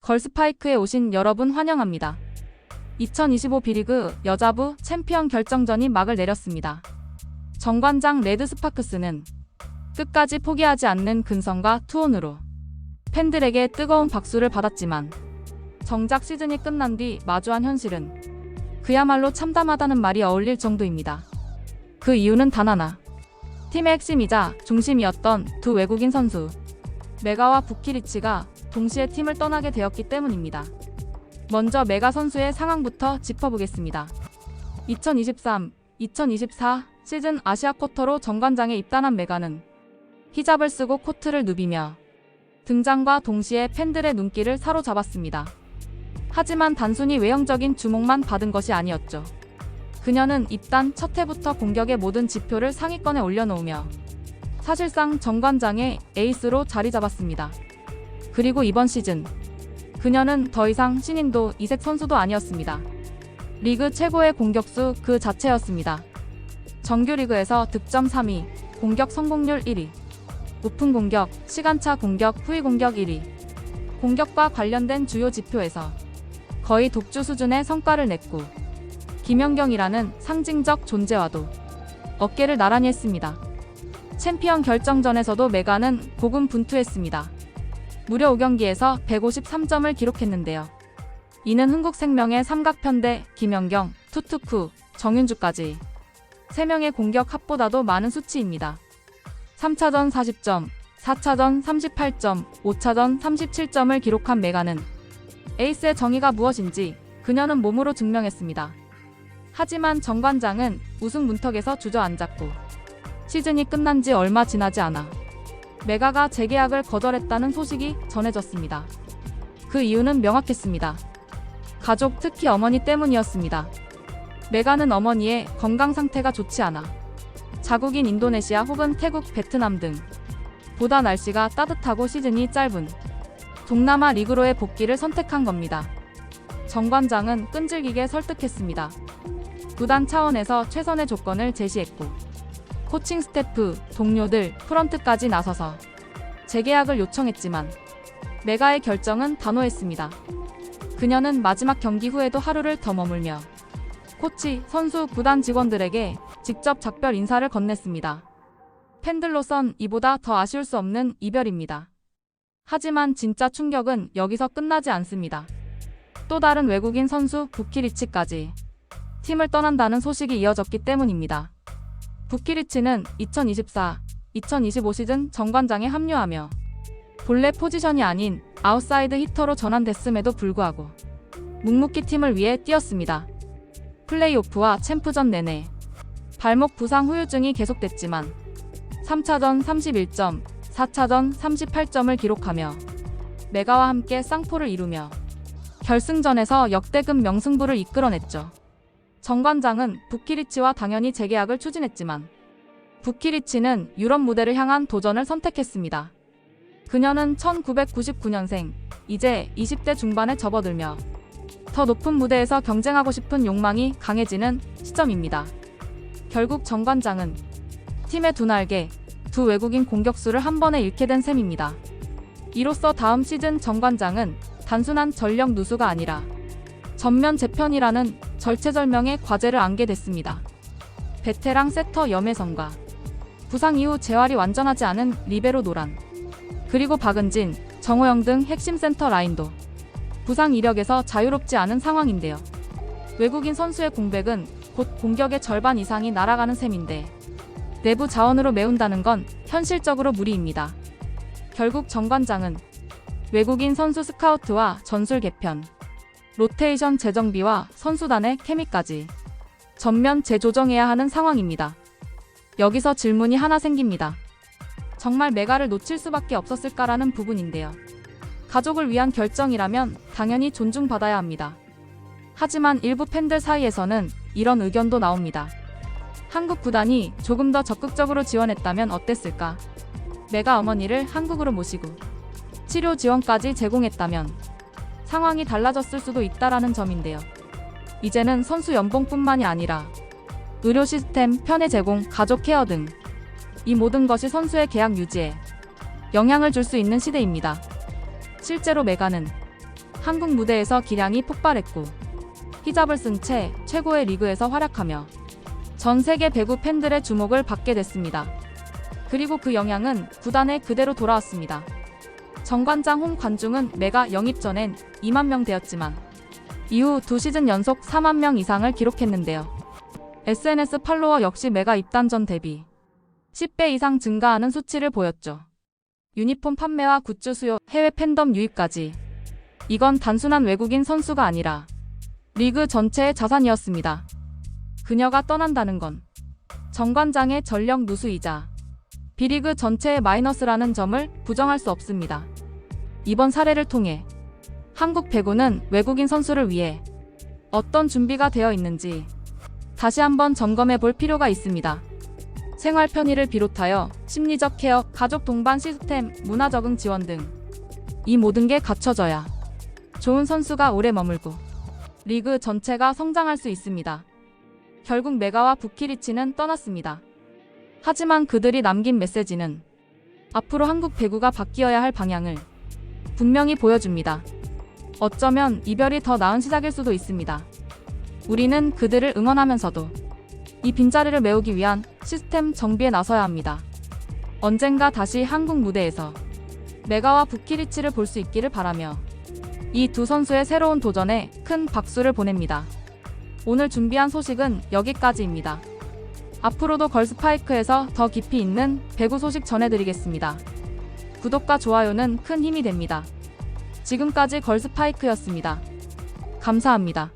걸스파이크에 오신 여러분 환영합니다. 2025 B리그 여자부 챔피언 결정전이 막을 내렸습니다. 정관장 레드스파크스는 끝까지 포기하지 않는 근성과 투혼으로 팬들에게 뜨거운 박수를 받았지만 정작 시즌이 끝난 뒤 마주한 현실은 그야말로 참담하다는 말이 어울릴 정도입니다. 그 이유는 단 하나. 팀의 핵심이자 중심이었던 두 외국인 선수 메가와 부키리치가 동시에 팀을 떠나게 되었기 때문입니다. 먼저 메가 선수의 상황부터 짚어보겠습니다. 2023-2024 시즌 아시아 쿼터로 정관장에 입단한 메가는 히잡을 쓰고 코트를 누비며 등장과 동시에 팬들의 눈길을 사로잡았습니다. 하지만 단순히 외형적인 주목만 받은 것이 아니었죠. 그녀는 입단 첫 해부터 공격의 모든 지표를 상위권에 올려놓으며 사실상 정관장의 에이스로 자리 잡았습니다. 그리고 이번 시즌 그녀는 더 이상 신인도 이색 선수도 아니었습니다. 리그 최고의 공격수 그 자체였습니다. 정규리그에서 득점 3위, 공격 성공률 1위, 오픈 공격, 시간차 공격, 후위 공격 1위, 공격과 관련된 주요 지표에서 거의 독주 수준의 성과를 냈고 김연경이라는 상징적 존재와도 어깨를 나란히 했습니다. 챔피언 결정전에서도 메가는 고군분투했습니다. 무려 5경기에서 153점을 기록했는데요. 이는 흥국생명의 삼각편대 김연경, 투투쿠, 정윤주까지 3명의 공격 합보다도 많은 수치입니다. 3차전 40점, 4차전 38점, 5차전 37점을 기록한 메가는 에이스의 정의가 무엇인지 그녀는 몸으로 증명했습니다. 하지만 정관장은 우승 문턱에서 주저앉았고 시즌이 끝난 지 얼마 지나지 않아 메가가 재계약을 거절했다는 소식이 전해졌습니다. 그 이유는 명확했습니다. 가족, 특히 어머니 때문이었습니다. 메가는 어머니의 건강 상태가 좋지 않아 자국인 인도네시아 혹은 태국, 베트남 등 보다 날씨가 따뜻하고 시즌이 짧은 동남아 리그로의 복귀를 선택한 겁니다. 정관장은 끈질기게 설득했습니다. 구단 차원에서 최선의 조건을 제시했고 코칭 스태프, 동료들, 프런트까지 나서서 재계약을 요청했지만 메가의 결정은 단호했습니다. 그녀는 마지막 경기 후에도 하루를 더 머물며 코치, 선수, 구단 직원들에게 직접 작별 인사를 건넸습니다. 팬들로선 이보다 더 아쉬울 수 없는 이별입니다. 하지만 진짜 충격은 여기서 끝나지 않습니다. 또 다른 외국인 선수 부키리치까지 팀을 떠난다는 소식이 이어졌기 때문입니다. 부키리치는 2024-2025 시즌 정관장에 합류하며 본래 포지션이 아닌 아웃사이드 히터로 전환됐음에도 불구하고 묵묵히 팀을 위해 뛰었습니다. 플레이오프와 챔프전 내내 발목 부상 후유증이 계속됐지만 3차전 31점, 4차전 38점을 기록하며 메가와 함께 쌍포를 이루며 결승전에서 역대급 명승부를 이끌어냈죠. 정관장은 부키리치와 당연히 재계약을 추진했지만 부키리치는 유럽 무대를 향한 도전을 선택했습니다. 그녀는 1999년생, 이제 20대 중반에 접어들며 더 높은 무대에서 경쟁하고 싶은 욕망이 강해지는 시점입니다. 결국 정관장은 팀의 두 날개, 두 외국인 공격수를 한 번에 잃게 된 셈입니다. 이로써 다음 시즌 정관장은 단순한 전력 누수가 아니라 전면 재편이라는 절체절명의 과제를 안게 됐습니다. 베테랑 세터 염혜성과 부상 이후 재활이 완전하지 않은 리베로 노란, 그리고 박은진, 정호영 등 핵심 센터 라인도 부상 이력에서 자유롭지 않은 상황인데요. 외국인 선수의 공백은 곧 공격의 절반 이상이 날아가는 셈인데 내부 자원으로 메운다는 건 현실적으로 무리입니다. 결국 정관장은 외국인 선수 스카우트와 전술 개편, 로테이션 재정비와 선수단의 케미까지 전면 재조정해야 하는 상황입니다. 여기서 질문이 하나 생깁니다. 정말 메가를 놓칠 수밖에 없었을까라는 부분인데요. 가족을 위한 결정이라면 당연히 존중받아야 합니다. 하지만 일부 팬들 사이에서는 이런 의견도 나옵니다. 한국 구단이 조금 더 적극적으로 지원했다면 어땠을까? 메가 어머니를 한국으로 모시고 치료 지원까지 제공했다면 상황이 달라졌을 수도 있다라는 점인데요. 이제는 선수 연봉뿐만이 아니라 의료 시스템, 편의 제공, 가족 케어 등 이 모든 것이 선수의 계약 유지에 영향을 줄 수 있는 시대입니다. 실제로 메가는 한국 무대에서 기량이 폭발했고 히잡을 쓴 채 최고의 리그에서 활약하며 전 세계 배구 팬들의 주목을 받게 됐습니다. 그리고 그 영향은 구단에 그대로 돌아왔습니다. 정관장 홈 관중은 메가 영입 전엔 2만 명 되었지만 이후 2시즌 연속 4만 명 이상을 기록했는데요. SNS 팔로워 역시 메가 입단 전 대비 10배 이상 증가하는 수치를 보였죠. 유니폼 판매와 굿즈 수요, 해외 팬덤 유입까지. 이건 단순한 외국인 선수가 아니라 리그 전체의 자산이었습니다. 그녀가 떠난다는 건 정관장의 전력 누수이자 B리그 전체의 마이너스라는 점을 부정할 수 없습니다. 이번 사례를 통해 한국 배구는 외국인 선수를 위해 어떤 준비가 되어 있는지 다시 한번 점검해 볼 필요가 있습니다. 생활 편의를 비롯하여 심리적 케어, 가족 동반 시스템, 문화 적응 지원 등 이 모든 게 갖춰져야 좋은 선수가 오래 머물고 리그 전체가 성장할 수 있습니다. 결국 메가와 부키리치는 떠났습니다. 하지만 그들이 남긴 메시지는 앞으로 한국 배구가 바뀌어야 할 방향을 분명히 보여줍니다. 어쩌면 이별이 더 나은 시작일 수도 있습니다. 우리는 그들을 응원하면서도 이 빈자리를 메우기 위한 시스템 정비에 나서야 합니다. 언젠가 다시 한국 무대에서 메가와 부키리치를 볼 수 있기를 바라며 이 두 선수의 새로운 도전에 큰 박수를 보냅니다. 오늘 준비한 소식은 여기까지입니다. 앞으로도 걸스파이크에서 더 깊이 있는 배구 소식 전해드리겠습니다. 구독과 좋아요는 큰 힘이 됩니다. 지금까지 걸스파이크였습니다. 감사합니다.